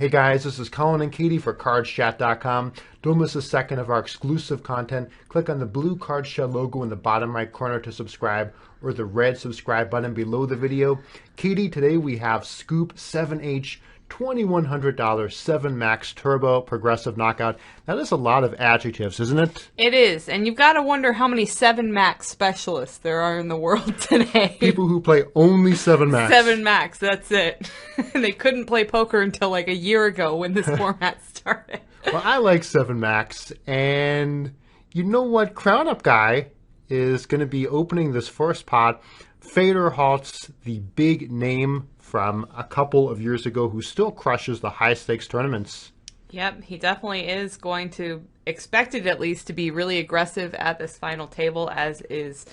Hey guys, this is Collin and Katie for CardsChat.com. Don't miss a second of our exclusive content. Click on the blue CardsChat logo in the bottom right corner to subscribe, or the red subscribe button below the video. Katie, today we have Scoop 7H $2,100 7 Max Turbo Progressive Knockout. That is a lot of adjectives, isn't it? It is, and you've got to wonder how many 7 Max specialists there are in the world today. People who play only 7 Max. 7 Max, that's it. They couldn't play poker until like a year ago when this format started. Well, I like 7 Max, and you know what? CrownUpGuy is going to be opening this first pot. Fedor Holz, the big name from a couple of years ago who still crushes the high-stakes tournaments. Yep, he definitely is going to, expected at least, to be really aggressive at this final table, as is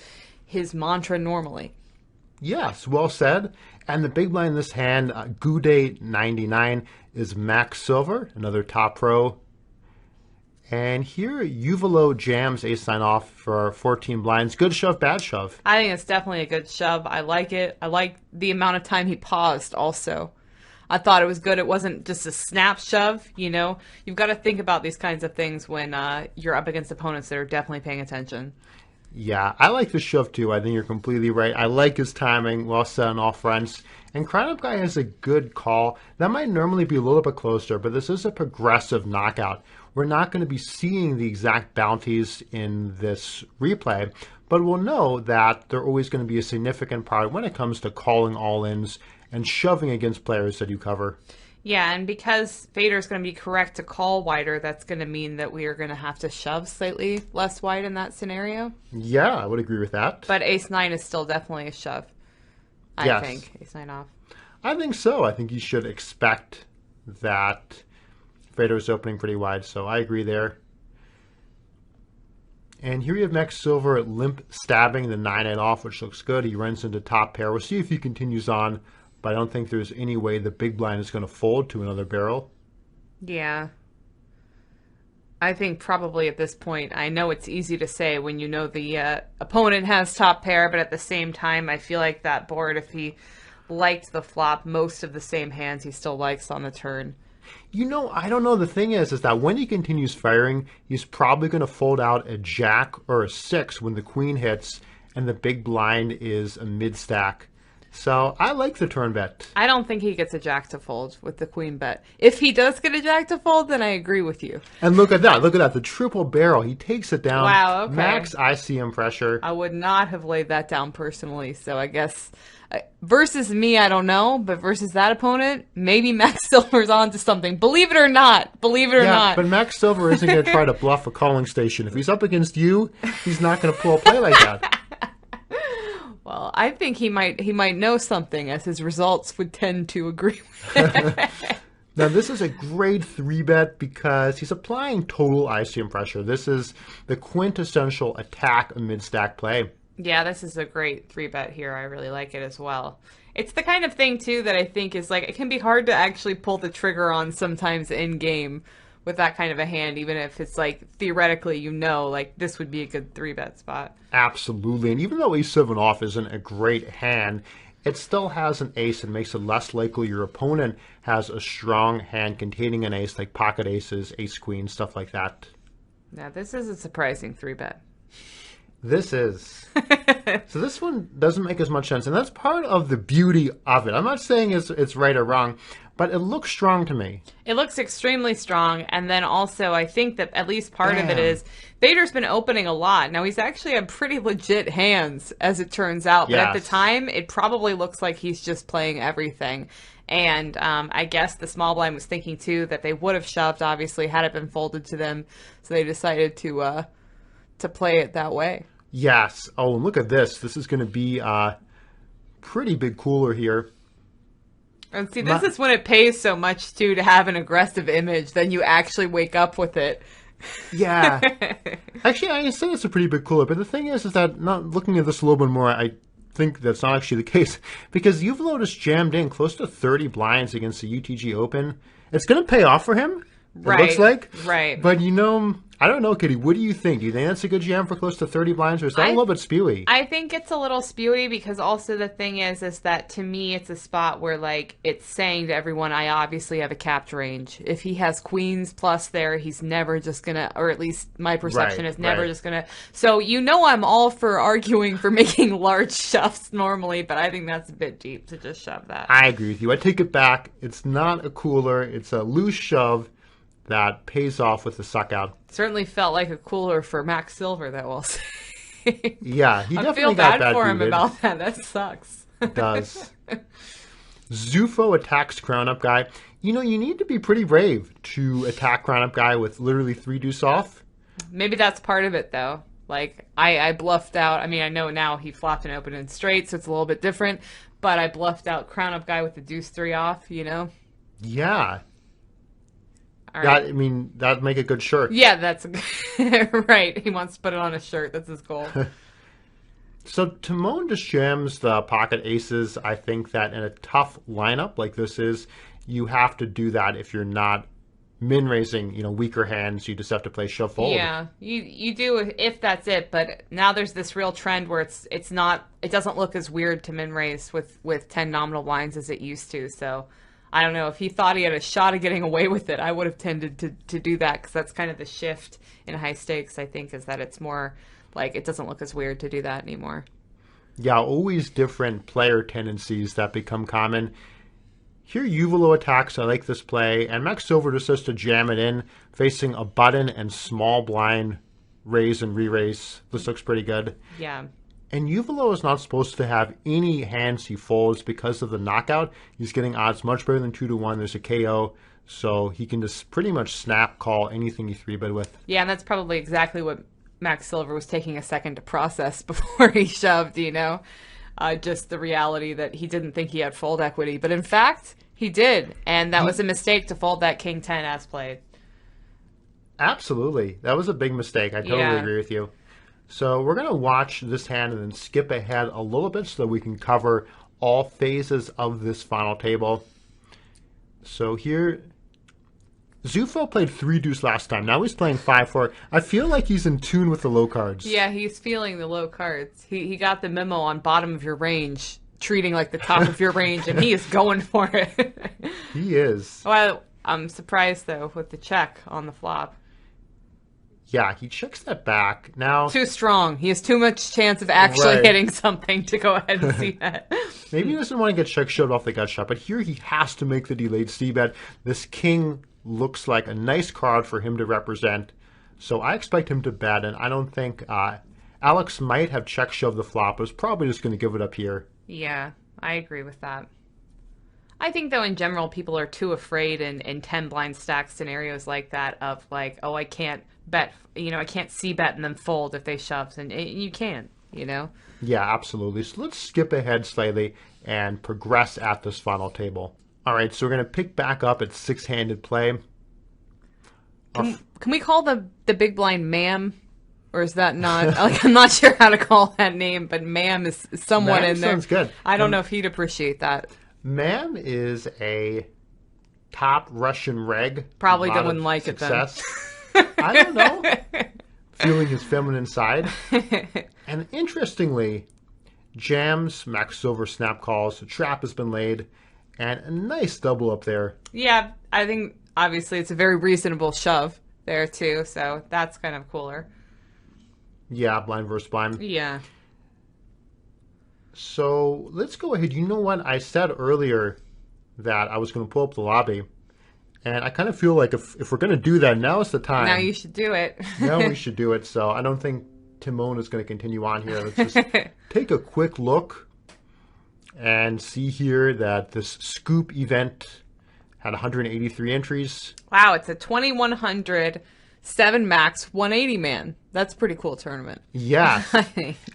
his mantra normally. Yes, well said. And the big blind in this hand, Goudet 99, is Max Silver, another top pro. And here, Uvalo jams ace-9 off for 14 blinds. Good shove, bad shove. I think it's definitely a good shove. I like it. I like the amount of time he paused also. I thought it was good. It wasn't just a snap shove, you know. You've got to think about these kinds of things when you're up against opponents that are definitely paying attention. Yeah, I like the shove too. I think you're completely right. I like his timing, well set on all fronts. And CrownUpGuy has a good call. That might normally be a little bit closer, but this is a progressive knockout. We're not going to be seeing the exact bounties in this replay, but we'll know that they're always going to be a significant part when it comes to calling all-ins and shoving against players that you cover. Yeah, and because Fedor's going to be correct to call wider, that's going to mean that we are going to have to shove slightly less wide in that scenario. Yeah, I would agree with that. But ace-9 is still definitely a shove, I think. Ace-9 off. I think so. I think you should expect that Fedor's opening pretty wide, so I agree there. And here you have Max Silver limp stabbing the 9-8 off, which looks good. He runs into top pair. We'll see if he continues on, but I don't think there's any way the big blind is going to fold to another barrel. Yeah. I think probably at this point, I know it's easy to say when you know the opponent has top pair, but at the same time, I feel like that board, if he liked the flop, most of the same hands he still likes on the turn. You know, I don't know. The thing is that when he continues firing, he's probably going to fold out a jack or a 6 when the queen hits and the big blind is a mid-stack. So I like the turn bet. I don't think he gets a jack to fold with the queen bet. If he does get a jack to fold, then I agree with you. And look at that. Look at that. The triple barrel. He takes it down. Wow, okay. Max ICM pressure. I would not have laid that down personally. So I guess versus me, I don't know. But versus that opponent, maybe Max Silver's on to something. Believe it or not. Believe it or not. But Max Silver isn't going to try to bluff a calling station. If he's up against you, he's not going to pull a play like that. Well, I think he might know something, as his results would tend to agree with. Now, this is a grade 3 bet because he's applying total ICM pressure. This is the quintessential attack amid stack play. Yeah, this is a great 3 bet here. I really like it as well. It's the kind of thing, too, that I think is like, it can be hard to actually pull the trigger on sometimes in game with that kind of a hand, even if it's like theoretically, you know, like this would be a good 3 bet spot. Absolutely. And even though ace-7 off isn't a great hand, it still has an ace and makes it less likely your opponent has a strong hand containing an ace, like pocket aces, ace-queen, stuff like that. Now, this is a surprising 3 bet. This is. So this one doesn't make as much sense, and that's part of the beauty of it. I'm not saying it's right or wrong, but it looks strong to me. It looks extremely strong, and then also I think that at least part of it is Fedor's been opening a lot. Now, he's actually had pretty legit hands, as it turns out, but at the time, it probably looks like he's just playing everything. And I guess the small blind was thinking, too, that they would have shoved, obviously, had it been folded to them, so they decided to play it that way. Yes. Oh, and look at this. This is going to be a pretty big cooler here. And see, this is when it pays so much, too, to have an aggressive image, then you actually wake up with it. Yeah. Actually, I said it's a pretty big cooler, but the thing is that not looking at this a little bit more, I think that's not actually the case, because Uvalo just jammed in close to 30 blinds against the UTG Open. It's going to pay off for him. looks like. Right. But, I don't know, Kitty. What do you think? Do you think that's a good jam for close to 30 blinds, or is that a little bit spewy? I think it's a little spewy because also the thing is that to me it's a spot where, like, it's saying to everyone, I obviously have a capped range. If he has queens plus there, he's never just going to, or at least my perception is never just going to. So, I'm all for arguing for making large shoves normally, but I think that's a bit deep to just shove that. I agree with you. I take it back. It's not a cooler. It's a loose shove that pays off with the suck out. Certainly felt like a cooler for Max Silver, that will say. Yeah, he definitely got I feel bad for him about that. That sucks. It does. Zufo attacks CrownUpGuy. You need to be pretty brave to attack CrownUpGuy with literally 3 deuce off. Maybe that's part of it, though. Like, I bluffed out. I mean, I know now he flopped and opened in straight, so it's a little bit different. But I bluffed out CrownUpGuy with the deuce 3 off, Yeah. All right. That'd make a good shirt. Yeah, that's right. He wants to put it on a shirt. That's his goal. So Timon just jams the pocket aces. I think that in a tough lineup like this is, you have to do that if you're not min-raising, weaker hands. You just have to play shove fold. Yeah, you do if that's it. But now there's this real trend where it doesn't look as weird to min-raise with 10 nominal blinds as it used to. So I don't know. If he thought he had a shot of getting away with it, I would have tended to do that because that's kind of the shift in high stakes, I think, is that it's more like it doesn't look as weird to do that anymore. Yeah, always different player tendencies that become common. Here, Uvalo attacks. I like this play. And Max Silver just says to jam it in, facing a button and small blind raise and re-raise. This looks pretty good. Yeah. And Uvalo is not supposed to have any hands he folds because of the knockout. He's getting odds much better than 2-1. There's a KO, so he can just pretty much snap call anything he 3-bet with. Yeah, and that's probably exactly what Max Silver was taking a second to process before he shoved, just the reality that he didn't think he had fold equity. But in fact, he did, and that was a mistake to fold that King 10 as played. Absolutely. That was a big mistake. I totally agree with you. So we're going to watch this hand and then skip ahead a little bit so that we can cover all phases of this final table. So here, Zufo played 3 deuce last time. Now he's playing 5-4. I feel like he's in tune with the low cards. Yeah, he's feeling the low cards. He got the memo on bottom of your range, treating like the top of your range, and he is going for it. He is. Well, I'm surprised, though, with the check on the flop. Yeah, he checks that back. Now, too strong. He has too much chance of actually hitting something to go ahead and see that. Maybe he doesn't want to get check shoved off the gut shot, but here he has to make the delayed c-bet. This king looks like a nice card for him to represent, so I expect him to bet, and I don't think Alex might have check shoved the flop, but is probably just going to give it up here. Yeah, I agree with that. I think, though, in general, people are too afraid in 10 blind stack scenarios like that of like, oh, I can't bet, I can't c-bet and then fold if they shove, and you can't, Yeah, absolutely. So let's skip ahead slightly and progress at this final table. All right, so we're going to pick back up at 6-handed play. Can we call the big blind ma'am? Or is that not, I'm not sure how to call that name, but ma'am is somewhat in there. Sounds good. I don't know if he'd appreciate that. Ma'am is a top Russian reg. Probably wouldn't like it then. I don't know. Feeling his feminine side. And interestingly, jams, Max Silver snap calls, a trap has been laid, and a nice double up there. Yeah, I think obviously it's a very reasonable shove there too, so that's kind of cooler. Yeah, blind versus blind. Yeah. So let's go ahead. You know what? I said earlier that I was going to pull up the lobby. And I kind of feel like if we're going to do that, now is the time. Now you should do it. Now we should do it. So I don't think Timon is going to continue on here. Let's just take a quick look and see here that this Scoop event had 183 entries. Wow, it's a 2,100, 7 max, 180 man. That's a pretty cool tournament. Yeah.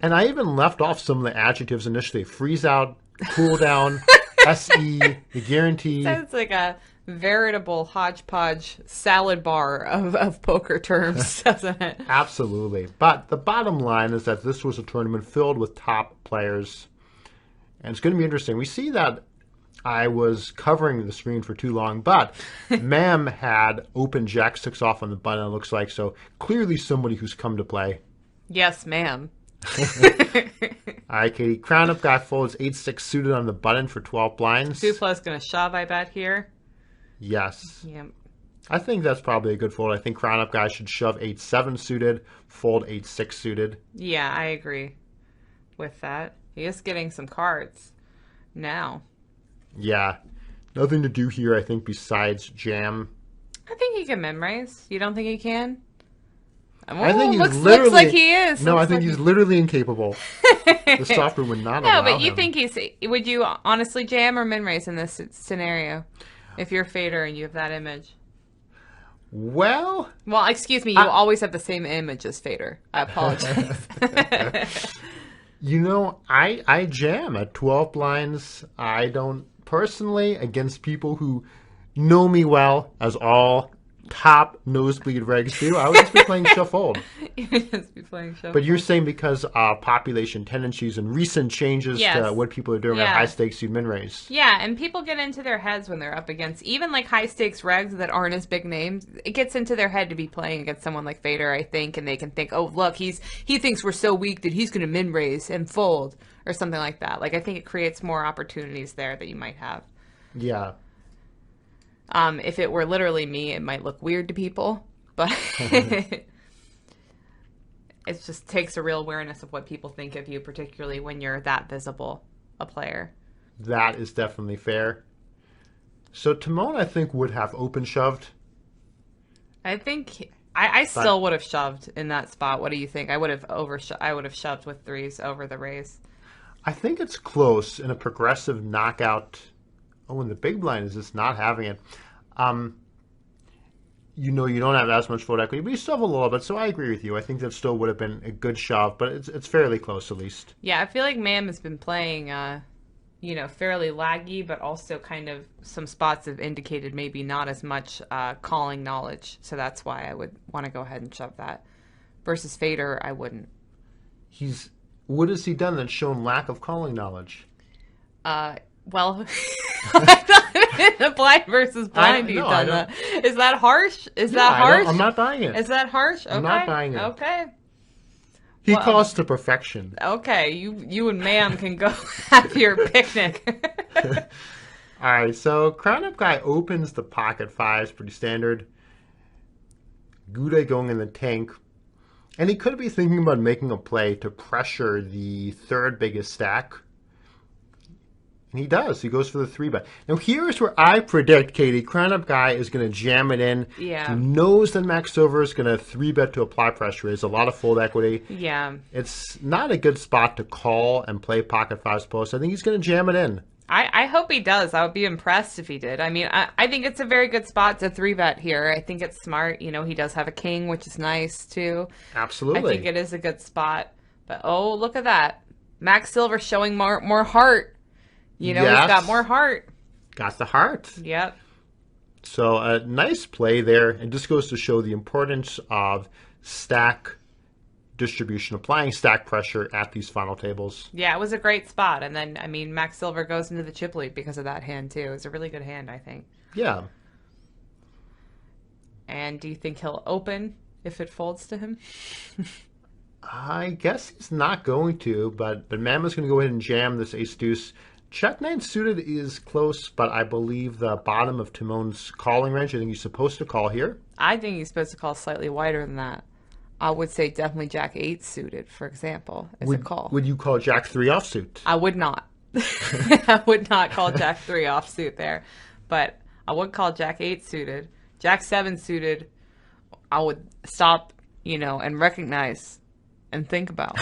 And I even left off some of the adjectives initially. Freeze out, cool down, SE, the guarantee. Sounds like a veritable hodgepodge salad bar of poker terms, doesn't it? Absolutely. But the bottom line is that this was a tournament filled with top players. And it's going to be interesting. We see that I was covering the screen for too long, but Ma'am had open jack 6 off on the button, it looks like, so clearly somebody who's come to play. Yes, ma'am. All right, Katie. Crown up guy folds 8-6 suited on the button for 12 blinds. Dupla's going to shove, I bet, here. Yes. Yep. I think that's probably a good fold. I think Crown up guy should shove 8-7 suited, fold 8-6 suited. Yeah, I agree with that. He is getting some cards now. Yeah. Nothing to do here, I think, besides jam. I think he can memorize. You don't think he can? I think he's looks like he is. No, I think he's literally incapable. The software would not allow him. No, but you think would you honestly jam or memorize in this scenario? If you're Fedor and you have that image. Well, excuse me, you always have the same image as Fedor. I apologize. You know, I jam at 12 blinds. I don't personally, against people who know me well, as all top nosebleed regs do, I would just be playing shuffle. You would just be playing shuffle. But you're saying because population tendencies and recent changes to what people are doing at high stakes, you min raise. Yeah, and people get into their heads when they're up against even like high stakes regs that aren't as big names. It gets into their head to be playing against someone like Fedor, I think, and they can think, oh look, he thinks we're so weak that he's going to min raise and fold or something like that. Like I think it creates more opportunities there that you might have. Yeah. If it were literally me, it might look weird to people, but it just takes a real awareness of what people think of you, particularly when you're that visible a player. That is definitely fair. So Timon, I think, would have open shoved. I think I still would have shoved in that spot. What do you think? I would have shoved with threes over the raise. I think it's close in a progressive knockout. Oh, and the big blind is just not having it. You know, you don't have as much fold equity, but you still have a little bit, so I agree with you. I think that still would have been a good shove, but it's fairly close at least. Yeah, I feel like Ma'am has been playing, fairly laggy, but also kind of some spots have indicated maybe not as much calling knowledge, so that's why I would want to go ahead and shove that. Versus Fedor, I wouldn't. What has he done that's shown lack of calling knowledge? Well, I thought in a blind versus blind you've done that. Is that harsh? I'm not buying it. Is that harsh? Okay. I'm not buying it. Okay. He calls to perfection. Okay, you and Ma'am can go have your picnic. All right, so CrownUpGuy opens the pocket fives, pretty standard. Gouda going in the tank. And he could be thinking about making a play to pressure the third biggest stack. And he does. He goes for the 3-bet. Now, here's where I predict, Katie, CrownUpGuy is going to jam it in. Yeah. He knows that Max Silver is going to 3-bet to apply pressure. There's a lot of fold equity. Yeah. It's not a good spot to call and play pocket fives post. I think he's going to jam it in. I hope he does. I would be impressed if he did. I mean, I think it's a very good spot to 3-bet here. I think it's smart. You know, he does have a king, which is nice, too. Absolutely. I think it is a good spot. But, oh, look at that. Max Silver showing more heart. You know, yes. He's got more heart. Got the heart. Yep. So a nice play there. And just goes to show the importance of stack distribution, applying stack pressure at these final tables. Yeah, it was a great spot. And then, I mean, Max Silver goes into the chip lead because of that hand, too. It was a really good hand, I think. Yeah. And do you think he'll open if it folds to him? I guess he's not going to, but Mama's going to go ahead and jam this ace-deuce. Check 9 suited is close, but I believe the bottom of Timon's calling range. I think he's supposed to call here. I think he's supposed to call slightly wider than that. I would say definitely Jack 8 suited, for example, as a call. Would you call Jack 3 offsuit? I would not. I would not call Jack 3 offsuit there. But I would call Jack 8 suited. Jack 7 suited, I would stop, and recognize and think about.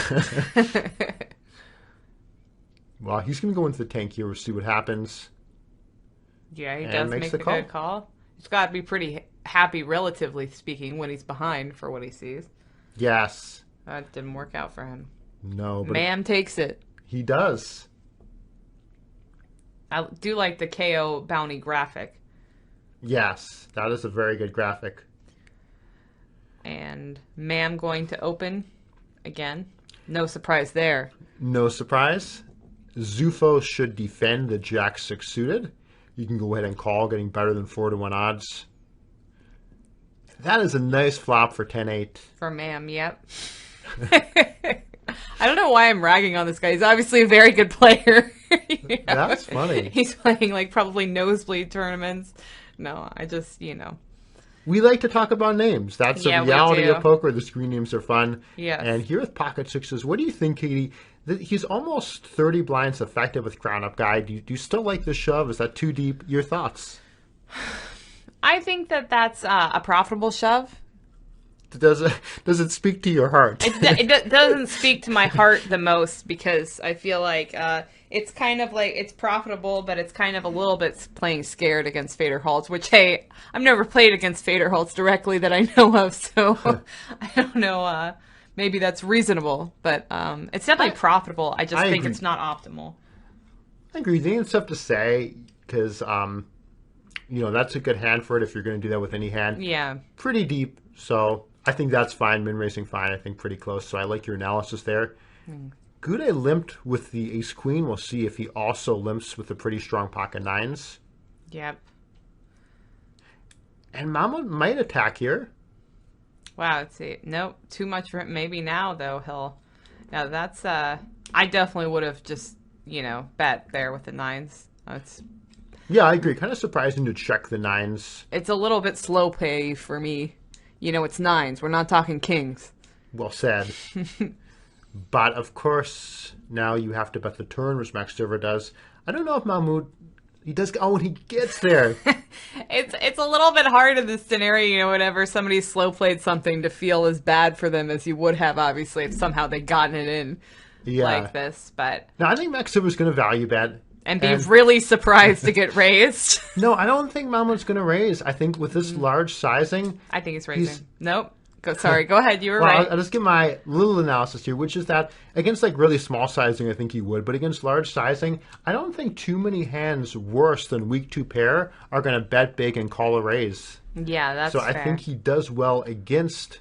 Well, he's going to go into the tank here. We'll see what happens. Yeah, he does make a good call. He's got to be pretty happy, relatively speaking, when he's behind for what he sees. Yes. That didn't work out for him. No. But Ma'am takes it. He does. I do like the KO bounty graphic. Yes, that is a very good graphic. And Ma'am going to open again. No surprise there. No surprise. Zufo should defend the Jack-6 suited. You can go ahead and call, getting better than 4-1 odds. That is a nice flop for 10-8. For ma'am, yep. I don't know why I'm ragging on this guy. He's obviously a very good player. That's funny. He's playing like probably nosebleed tournaments. No, I just, We like to talk about names. That's the reality of poker. The screen names are fun. Yeah. And here with Pocket Sixes, what do you think, Katie? He's almost 30 blinds effective with CrownUpGuy. Do you still like the shove? Is that too deep? Your thoughts? I think that's a profitable shove. Does it speak to your heart? It doesn't speak to my heart the most, because I feel like it's kind of like it's profitable, but it's kind of a little bit playing scared against Fedor Holz, which, hey, I've never played against Fedor Holz directly that I know of, so I don't know. Maybe that's reasonable, but it's definitely profitable. I just think it's not optimal. I agree. I think it's tough to say because, that's a good hand for it if you're going to do that with any hand. Yeah. Pretty deep, so I think that's fine. Min racing fine. I think pretty close, so I like your analysis there. Goudet limped with the ace-queen. We'll see if he also limps with the pretty strong pocket nines. Yep. And Mama might attack here. Wow, let's see. Nope, too much for him. Maybe now, though, Now, that's... I definitely would have just, bet there with the nines. Yeah, I agree. Kind of surprising to check the nines. It's a little bit slow play for me. It's nines. We're not talking kings. Well said. But, of course, now you have to bet the turn, which Max Silver does. I don't know if Mahmoud... He does... Oh, when he gets there. It's a little bit hard in this scenario, whenever somebody slow played something, to feel as bad for them as you would have, obviously, if somehow they'd gotten it in like this. But now, I think Max Silver's going to value bet. And be really surprised to get raised. No, I don't think Mahmoud's going to raise. I think with this large sizing... I think he's raising. Nope. Sorry, go ahead. You were right. I'll just give my little analysis here, which is that against really small sizing, I think he would. But against large sizing, I don't think too many hands worse than weak 2 pair are going to bet big and call a raise. Yeah, that's fair. So I think he does well against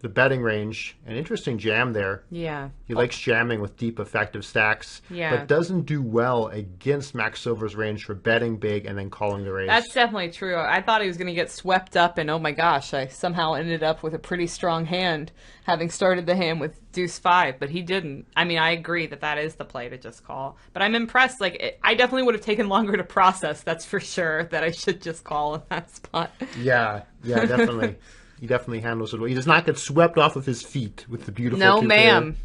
the betting range. An interesting jam there. Yeah. He likes jamming with deep effective stacks. Yeah. But doesn't do well against Max Silver's range for betting big and then calling the raise. That's definitely true. I thought he was going to get swept up, and oh my gosh, I somehow ended up with a pretty strong hand, having started the hand with deuce 5, but he didn't. I mean, I agree that is the play to just call. But I'm impressed. I definitely would have taken longer to process, that's for sure, that I should just call in that spot. Yeah, definitely. He definitely handles it well. He does not get swept off of his feet with the beautiful... No, ma'am.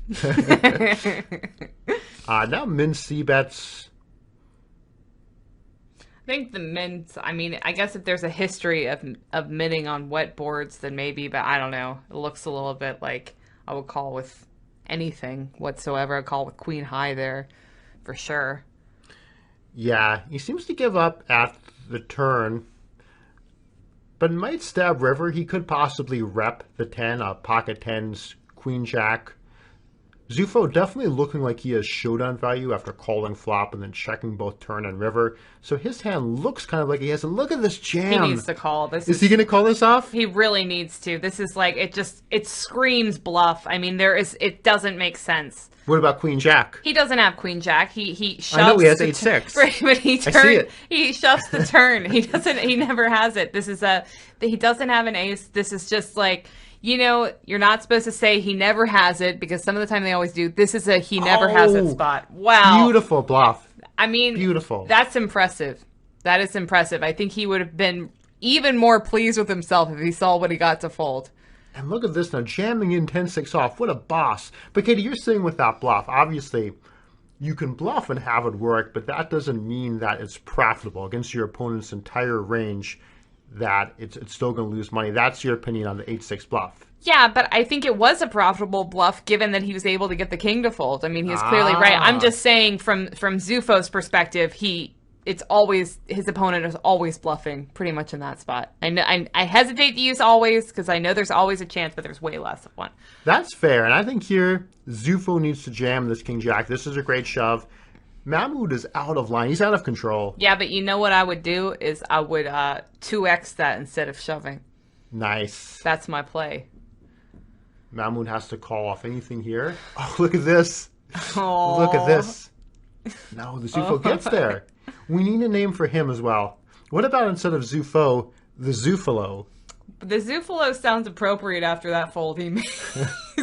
Now min C bets. I think the mints, I guess if there's a history of minting on wet boards, then maybe, but I don't know. It looks a little bit like I would call with anything whatsoever. I'd call with queen high there for sure. Yeah, he seems to give up at the turn. But might stab river. He could possibly rep the 10, pocket 10s, queen jack. Zufo definitely looking like he has showdown value after calling flop and then checking both turn and river. So his hand looks kind of like he has a look at this jam. He needs to call. Is he going to call this off? He really needs to. This is like, it screams bluff. It doesn't make sense. What about queen jack? He doesn't have queen jack. He shoves. I know he has 8-6. Right, but he shoves the turn. He never has it. He doesn't have an ace. This is just like, you're not supposed to say he never has it, because some of the time they always do. This is a he never has it spot. Wow. Beautiful bluff. Beautiful. That's impressive. That is impressive. I think he would have been even more pleased with himself if he saw what he got to fold. And look at this now, jamming in 10-6 off. What a boss. But Katie, you're saying with that bluff, obviously you can bluff and have it work, but that doesn't mean that it's profitable against your opponent's entire range, that it's still going to lose money. That's your opinion on the 8-6 bluff. Yeah, but I think it was a profitable bluff given that he was able to get the king to fold. He was clearly right. I'm just saying from Zufo's perspective, his opponent is always bluffing pretty much in that spot. I hesitate to use always because I know there's always a chance, but there's way less of one. That's fair. And I think here Zufo needs to jam this king jack. This is a great shove. Mahmoud is out of line. He's out of control. Yeah, but you know what I would do is I would 2x that instead of shoving. Nice. That's my play. Mahmoud has to call off anything here. Oh, look at this. Oh. Look at this. No, the Zufo gets there. We need a name for him as well. What about instead of Zufo, the Zufalo? The Zufalo sounds appropriate after that fold he made.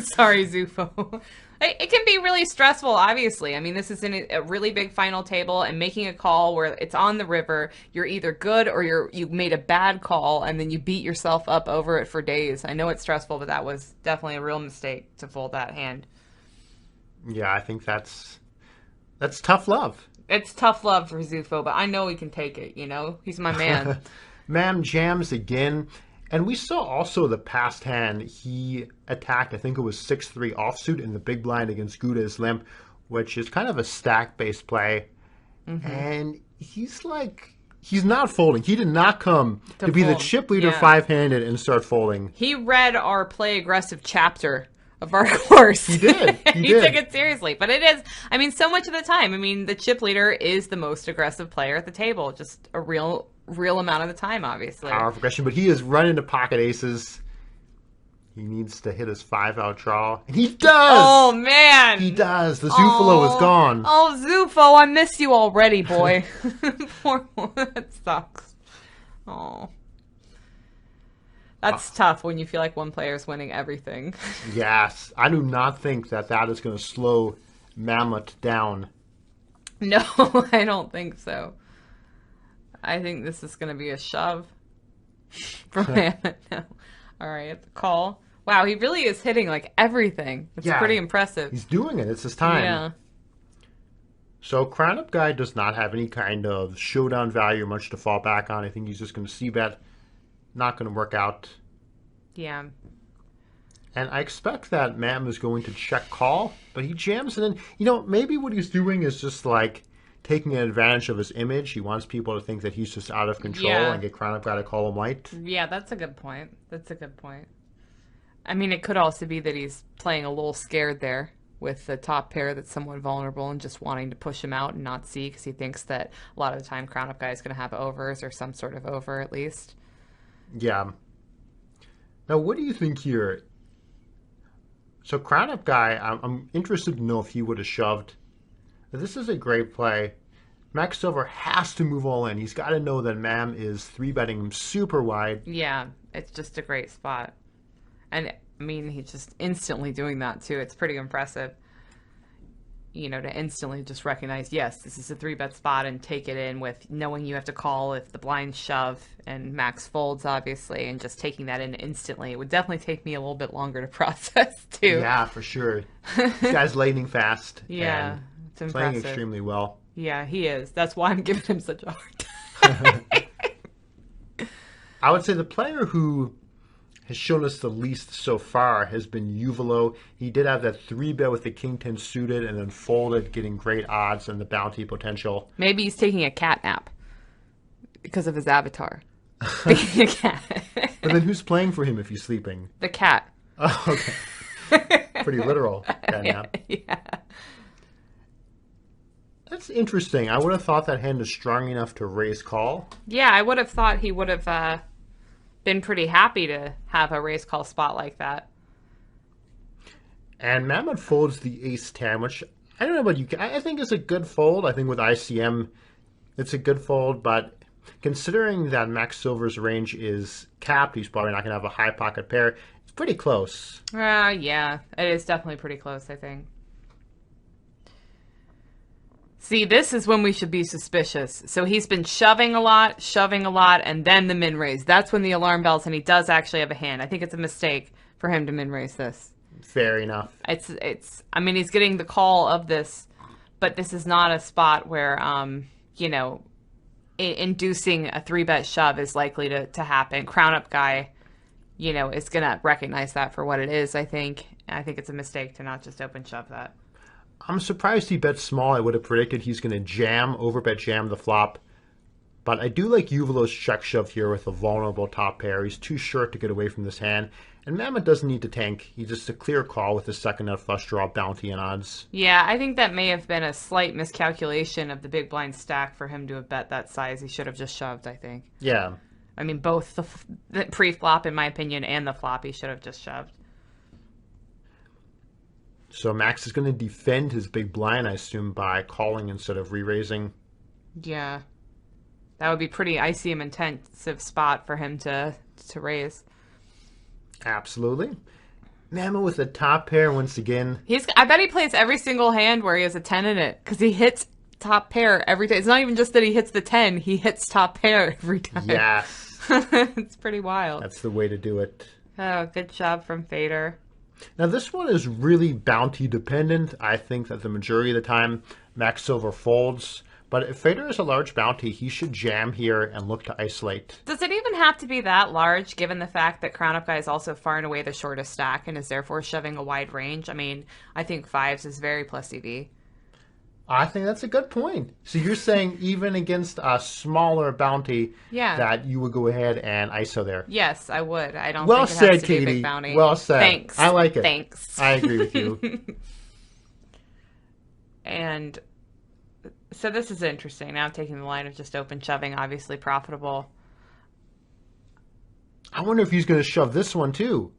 Sorry, Zufo. It can be really stressful, obviously. I mean, this is in a really big final table, and making a call where it's on the river, you're either good or you made a bad call, and then you beat yourself up over it for days. I know it's stressful, but that was definitely a real mistake to fold that hand. Yeah, I think that's tough love. It's tough love for Zufo, but I know he can take it, you know? He's my man. Mam jams again. And we saw also the past hand, he attacked, I think it was 6-3 offsuit in the big blind against Gouda's limp, which is kind of a stack-based play. Mm-hmm. And he's not folding. He did not come to be the chip leader five-handed and start folding. He read our play aggressive chapter of our course. He did. He took it seriously. But it is, I mean, so much of the time, I mean, the chip leader is the most aggressive player at the table. Just a real amount of the time, obviously. Powerful aggression, but he is running to pocket aces. He needs to hit his 5-out draw. And he does! Oh, man! He does. The Zufalo is gone. Oh, Zufo, I miss you already, boy. Poor boy. That sucks. Oh. That's tough when you feel like one player is winning everything. Yes. I do not think that is going to slow Mammoth down. No, I don't think so. I think this is going to be a shove for Mammoth. No. All right, the call. Wow, he really is hitting like everything. It's pretty impressive. He's doing it. It's his time. Yeah. So CrownUpGuy does not have any kind of showdown value or much to fall back on. I think he's just going to c-bet. Not going to work out. Yeah. And I expect that Mam is going to check call, but he jams and then, you know, maybe what he's doing is just like taking advantage of his image. He wants people to think that he's just out of control and get CrownUpGuy to call him white. Yeah, that's a good point. That's a good point. I mean, it could also be that he's playing a little scared there with the top pair that's somewhat vulnerable and just wanting to push him out and not see because he thinks that a lot of the time CrownUpGuy is going to have overs or some sort of over at least. Yeah. Now, what do you think here? So CrownUpGuy, I'm interested to know if he would have shoved. This is a great play. Max Silver has to move all in. He's got to know that Mam is 3-betting him super wide. Yeah, it's just a great spot. And, I mean, he's just instantly doing that, too. It's pretty impressive. You know, to instantly just recognize, yes, this is a 3-bet spot and take it in with knowing you have to call if the blinds shove and Max folds, obviously, and just taking that in instantly. It would definitely take me a little bit longer to process, too. Yeah, for sure. This guy's lightning fast. Yeah, and it's impressive. playing extremely well. Yeah, he is. That's why I'm giving him such a hard time. I would say the player who has shown us the least so far has been Uvalo. He did have that 3-bet with the King-10 suited and then folded, getting great odds and the bounty potential. Maybe he's taking a cat nap because of his avatar. Being a cat. But then who's playing for him if he's sleeping? The cat. Oh, okay. Pretty literal cat nap. Yeah. That's interesting. I would have thought that hand is strong enough to raise call. Yeah, I would have thought he would have been pretty happy to have a raise call spot like that. And Mammoth folds the ace-10, which I don't know about you. I think it's a good fold. I think with ICM, it's a good fold. But considering that Max Silver's range is capped, he's probably not going to have a high pocket pair. It's pretty close. Yeah, it is definitely pretty close, I think. See, this is when we should be suspicious. So he's been shoving a lot, and then the min raise. That's when the alarm bells, and he does actually have a hand. I think it's a mistake for him to min raise this. Fair enough. I mean, he's getting the call of this, but this is not a spot where, you know, inducing a 3-bet shove is likely to happen. CrownUpGuy, you know, is going to recognize that for what it is, I think. I think it's a mistake to not just open shove that. I'm surprised he bet small. I would have predicted he's going to overbet jam the flop. But I do like Uvalo's check shove here with a vulnerable top pair. He's too short to get away from this hand. And Mammoth doesn't need to tank. He's just a clear call with a second nut flush draw, bounty, and odds. Yeah, I think that may have been a slight miscalculation of the big blind stack for him to have bet that size. He should have just shoved, I think. Yeah. I mean, both the pre-flop, in my opinion, and the flop, he should have just shoved. So Max is going to defend his big blind, I assume, by calling instead of re-raising. Yeah. That would be pretty ICM intensive spot for him to raise. Absolutely. Mama with a top pair once again. I bet he plays every single hand where he has a 10 in it, because he hits top pair every time. It's not even just that he hits the 10, he hits top pair every time. Yes. It's pretty wild. That's the way to do it. Oh, good job from Fedor. Now, this one is really bounty dependent. I think that the majority of the time, Max Silver folds. But if Fedor is a large bounty, he should jam here and look to isolate. Does it even have to be that large, given the fact that CrownUpGuy is also far and away the shortest stack and is therefore shoving a wide range? I mean, I think fives is very plus EV. I think that's a good point. So you're saying even against a smaller bounty, that you would go ahead and ISO there? Yes, I would. I don't well think it said, has to Katie. be a big bounty. Well said. Thanks. I like it. Thanks. I agree with you. And so this is interesting. Now I'm taking the line of just open shoving, obviously profitable. I wonder if he's going to shove this one too.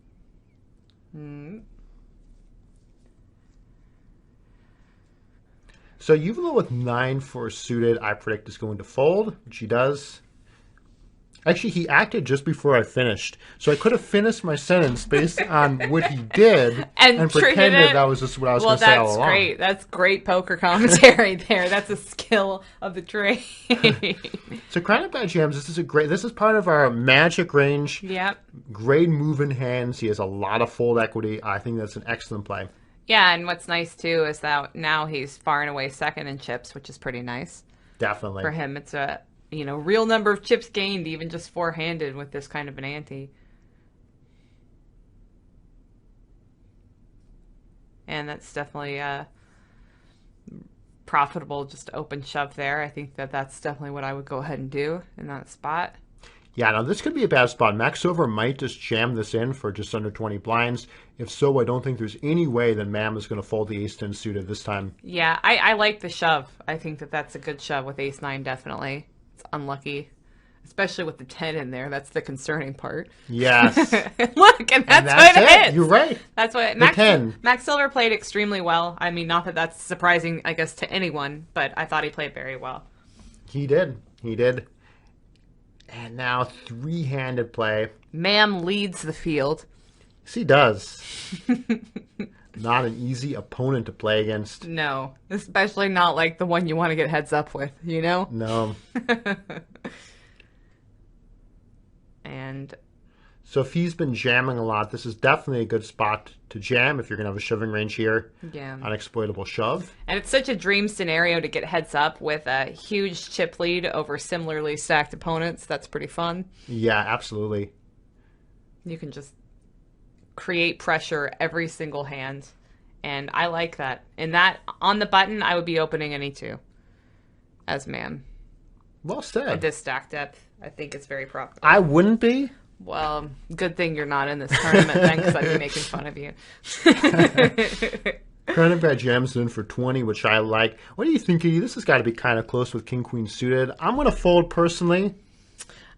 So you've a with 9 for suited. I predict is going to fold, which he does. Actually, he acted just before I finished. So I could have finished my sentence based on what he did and pretended that was just what I was going to say all along. Well, that's great. That's great poker commentary there. That's a skill of the trade. So CrownUpGuy jams. This is part of our magic range. Yep. Great move in hands. He has a lot of fold equity. I think that's an excellent play. Yeah, and what's nice too is that now he's far and away second in chips, which is pretty nice. Definitely. For him, it's a real number of chips gained, even just four-handed with this kind of an ante. And that's definitely profitable, just open shove there. I think that's definitely what I would go ahead and do in that spot. Yeah, now this could be a bad spot. Max Silver might just jam this in for just under 20 blinds. If so, I don't think there's any way that Mam is going to fold the ace-10 suited this time. Yeah, I like the shove. I think that's a good shove with ace-9, definitely. It's unlucky, especially with the 10 in there. That's the concerning part. Yes. Look, and that's what it hits. You're right. That's what Max Silver played extremely well. I mean, not that that's surprising, I guess, to anyone, but I thought he played very well. He did. He did. And now three-handed play. Mam leads the field. Yes, he does. Not an easy opponent to play against. No, especially not like the one you want to get heads up with, you know? No. And so if he's been jamming a lot, this is definitely a good spot to jam if you're going to have a shoving range here. Yeah. Unexploitable shove. And it's such a dream scenario to get heads up with a huge chip lead over similarly stacked opponents. That's pretty fun. Yeah, absolutely. You can just create pressure every single hand. And I like that. And that, on the button, I would be opening any two as Mam. Well said. At this stack depth, I think it's very profitable. I wouldn't be. Well, good thing you're not in this tournament then, because I'd be making fun of you. CrownUpGuy jams in for 20, which I like. What do you think, Katie? This has got to be kind of close with King-Queen suited. I'm going to fold personally.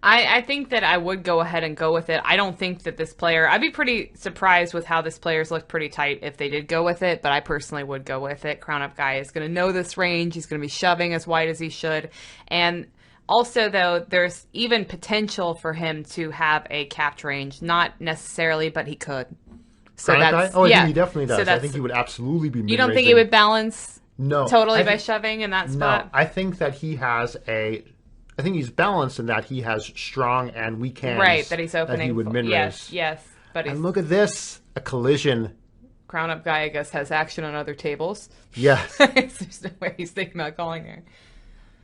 I think that I would go ahead and go with it. I don't think that this player... I'd be pretty surprised with how this player's looked pretty tight if they did go with it, but I personally would go with it. CrownUpGuy is going to know this range. He's going to be shoving as wide as he should. And also, though, there's even potential for him to have a capped range. Not necessarily, but he could. So that's... Oh, I think he definitely does. So I think he would absolutely be mid-raising. You don't think he would balance totally by shoving in that spot? No, I think that he has a... I think he's balanced in that he has strong and weak hands. Right, that he's opening. That he would mid-raise. Yes. But and look at this. A collision. CrownUpGuy, I guess, has action on other tables. Yes. There's no way he's thinking about calling there.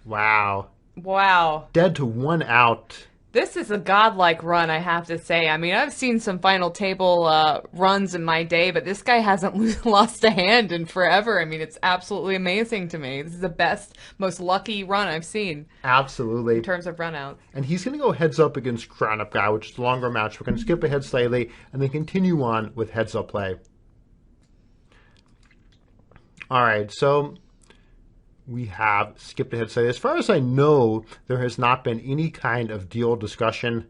Wow. Dead to one out. This is a godlike run, I have to say. I mean, I've seen some final table runs in my day, but this guy hasn't lost a hand in forever. I mean, it's absolutely amazing to me. This is the best, most lucky run I've seen. Absolutely. In terms of run-outs. And he's going to go heads up against CrownUpGuy, which is a longer match. We're going to skip ahead slightly and then continue on with heads up play. All right, so we have skipped ahead slightly. As far as I know, there has not been any kind of deal discussion.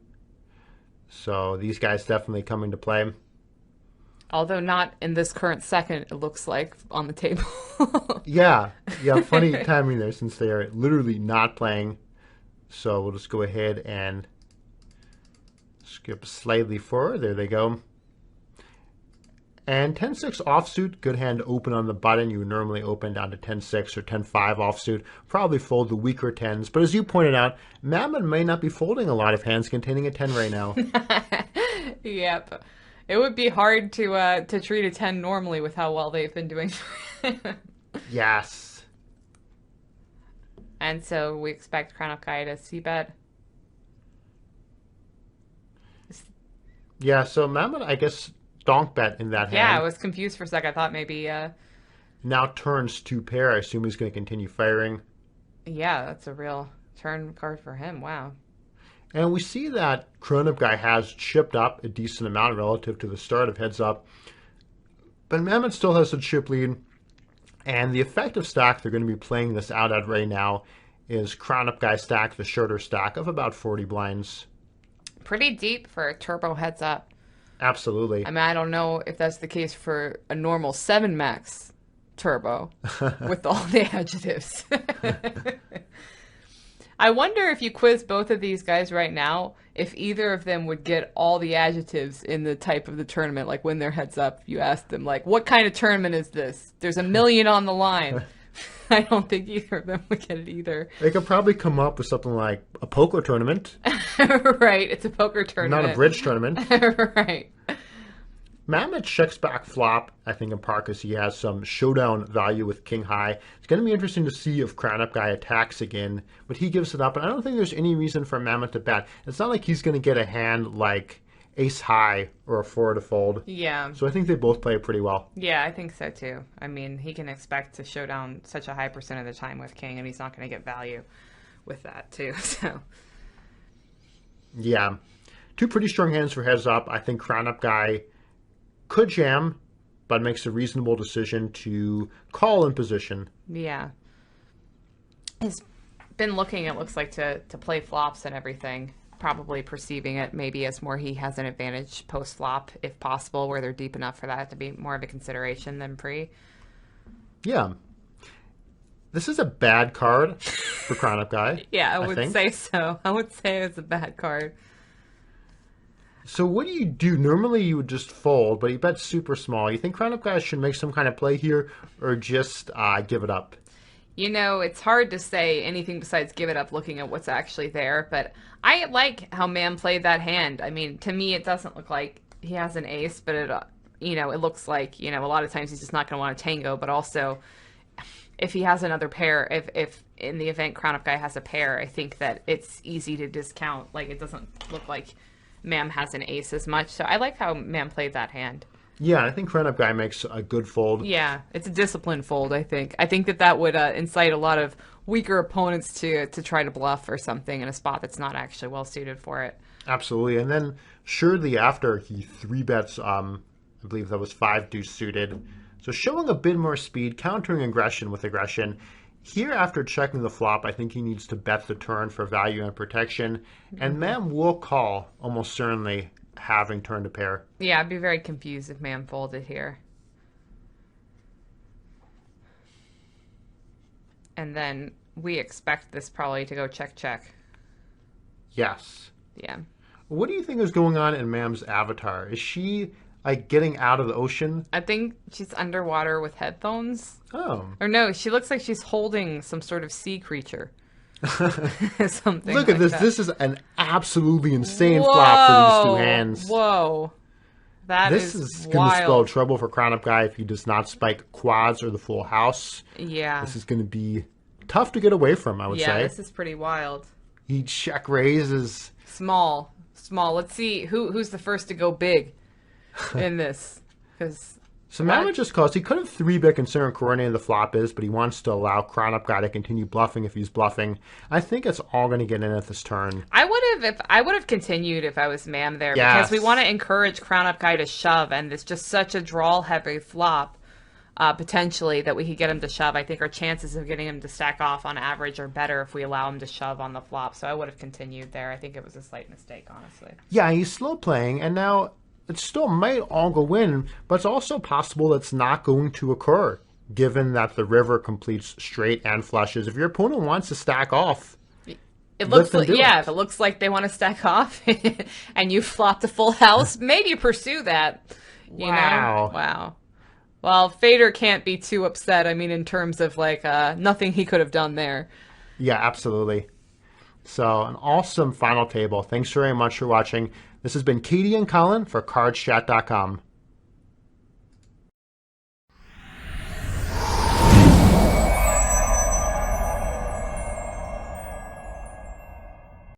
So these guys definitely come into play. Although not in this current second, it looks like, on the table. Yeah, funny timing there since they are literally not playing. So we'll just go ahead and skip slightly forward. There they go. And 10-6 offsuit, good hand open on the button. You would normally open down to 10-6 or 10-5 offsuit. Probably fold the weaker 10s. But as you pointed out, Mammon may not be folding a lot of hands containing a 10 right now. Yep. It would be hard to treat a 10 normally with how well they've been doing. Yes. And so we expect CrownUpGuy to c-bet. Yeah, so Mammon, I guess, donk bet in that hand. Yeah, I was confused for a sec. I thought maybe... Now turns 2 pair. I assume he's going to continue firing. Yeah, that's a real turn card for him. Wow. And we see that CrownUpGuy has chipped up a decent amount relative to the start of heads up. But Mammon still has a chip lead. And the effective stack they're going to be playing this out at right now is CrownUpGuy stack, the shorter stack of about 40 blinds. Pretty deep for a turbo heads up. Absolutely. I mean, I don't know if that's the case for a normal 7 max turbo with all the adjectives. I wonder if you quiz both of these guys right now, if either of them would get all the adjectives in the type of the tournament. Like when they're heads up, you ask them, like, what kind of tournament is this? There's $1 million on the line. I don't think either of them would get it either. They could probably come up with something like a poker tournament. Right, it's a poker tournament. Not a bridge tournament. Right. Mamet checks back flop, I think in part because he has some showdown value with king high. It's going to be interesting to see if CrownUpGuy attacks again, but he gives it up, and I don't think there's any reason for Mamet to bet. It's not like he's going to get a hand like ace high or a 4 to fold. Yeah. So I think they both play pretty well. Yeah, I think so too. I mean, he can expect to show down such a high percent of the time with king, and he's not going to get value with that too. So. Yeah. 2 pretty strong hands for heads up. I think CrownUpGuy could jam, but makes a reasonable decision to call in position. Yeah. He's been looking, it looks like, to play flops and everything, probably perceiving it maybe as more he has an advantage post-flop, if possible, where they're deep enough for that to be more of a consideration than pre. Yeah. This is a bad card for CrownUpGuy. Yeah, I would say so. I would say it's a bad card. So what do you do? Normally you would just fold, but he bets super small. You think CrownUpGuy should make some kind of play here or just give it up? You know, it's hard to say anything besides give it up looking at what's actually there, but I like how Mam played that hand. I mean, to me, it doesn't look like he has an ace, but it, it looks like, a lot of times he's just not going to want to tango, but also if he has another pair, if in the event CrownUpGuy has a pair, I think that it's easy to discount. Like, it doesn't look like Mam has an ace as much. So I like how Mam played that hand. Yeah, I think CrownUpGuy makes a good fold. Yeah, it's a disciplined fold, I think. I think that would incite a lot of weaker opponents to try to bluff or something in a spot that's not actually well suited for it. Absolutely. And then shortly after, he 3-bets, I believe that was 5 deuce suited. So showing a bit more speed, countering aggression with aggression. Here, after checking the flop, I think he needs to bet the turn for value and protection. And Mam will call, almost certainly, having turned a pair. Yeah, I'd be very confused if Mam folded here. And then we expect this probably to go check-check. Yes. Yeah. What do you think is going on in Mam's avatar? Is she getting out of the ocean? I think she's underwater with headphones. Oh. Or no, she looks like she's holding some sort of sea creature. Something Look at like this. that. This is an absolutely insane flop for these 2 hands. Whoa. This is going to spell trouble for CrownUpGuy if he does not spike quads or the full house. Yeah. This is going to be tough to get away from, I would say. Yeah, this is pretty wild. He check raises. Small. Let's see who's the first to go big in this. So Mamet just calls. He could have 3-bet considering coordinated the flop is, but he wants to allow CrownUpGuy to continue bluffing if he's bluffing. I think it's all going to get in at this turn. I would have continued if I was Mam there, yes. Because we want to encourage CrownUpGuy to shove, and it's just such a draw-heavy flop, potentially, that we could get him to shove. I think our chances of getting him to stack off on average are better if we allow him to shove on the flop. So I would have continued there. I think it was a slight mistake, honestly. Yeah, he's slow playing, and now it still might all go in, but it's also possible that's not going to occur, given that the river completes straight and flushes. If your opponent wants to stack off, it looks like, if it looks like they want to stack off and you flopped a full house, maybe pursue that. You know? Wow. Well, Fedor can't be too upset. I mean, in terms of like nothing he could have done there. Yeah, absolutely. So an awesome final table. Thanks very much for watching. This has been Katie and Collin for CardsChat.com.